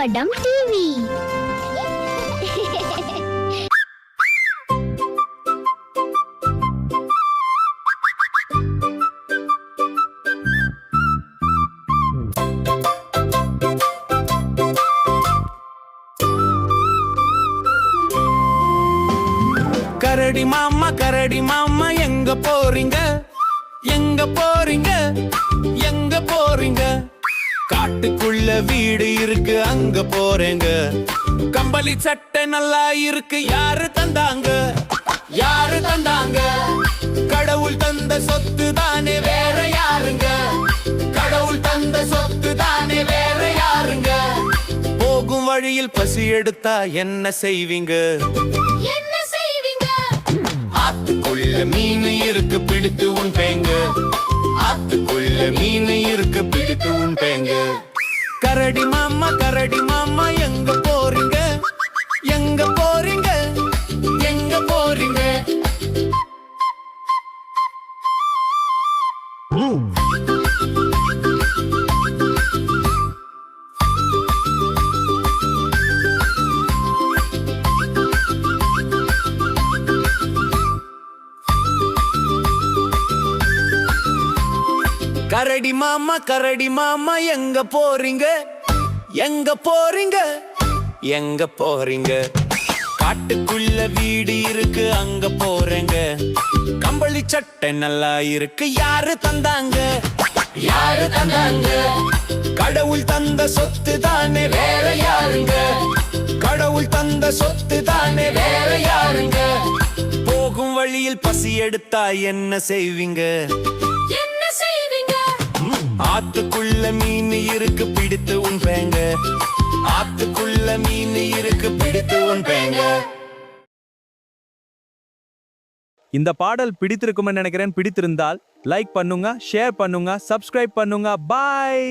படம் டிவி. கரடி மாமா எங்க போறீங்க, எங்க போறீங்க, எங்க போறீங்க? காட்டுக்குள்ள வீடு இருக்கு அங்க போறேங்க. கம்பளி சட்டை நல்லா இருக்கு யாரு தந்தாங்க, யாரு தந்தாங்க? கடவுள் தந்த சொத்து தானே வேற யாருங்க, கடவுள் தந்த சொத்து தானே வேற யாருங்க? போகும் வழியில் பசி எடுத்தா என்ன செய்வீங்க, என்ன செய்வீங்க? ஆத்துக்குள்ள மீன் இருக்கு பிடித்து உண்பேங்க, ஆத்துக்குள்ள மீன் இருக்கு பிடித்து உண்பேங்க. கரடி மாமா எங்க போறீங்க, எங்க போறீங்க, எங்க போறீங்க? கரடி மாமா எங்க போறீங்க, எங்க போறீங்க, எங்க போறீங்க? காட்டுக்குள்ள வீடு இருக்கு அங்க போறேங்க. கம்பளி சட்டை நல்லா இருக்கு யாரு தந்தாங்க, யாரு தந்தாங்க? கடவுள் தந்த சொத்து தானே வேற யாருங்க, கடவுள் தந்த சொத்து தானே வேற யாருங்க? போகும் வழியில் பசி எடுத்தா என்ன செய்வீங்க, என்ன செய்வீங்க? ஆத்துக்குள்ள மீன் இருக்கு பிடித்து உண்பேங்க, ஆத்துக்குள்ள மீன் இருக்கு பிடித்து உண்பேங்க. இந்த பாடல் பிடித்திருக்கும்னு நினைக்கிறேன். பிடித்திருந்தால் லைக் பண்ணுங்க, ஷேர் பண்ணுங்க, சப்ஸ்கிரைப் பண்ணுங்க. பாய்.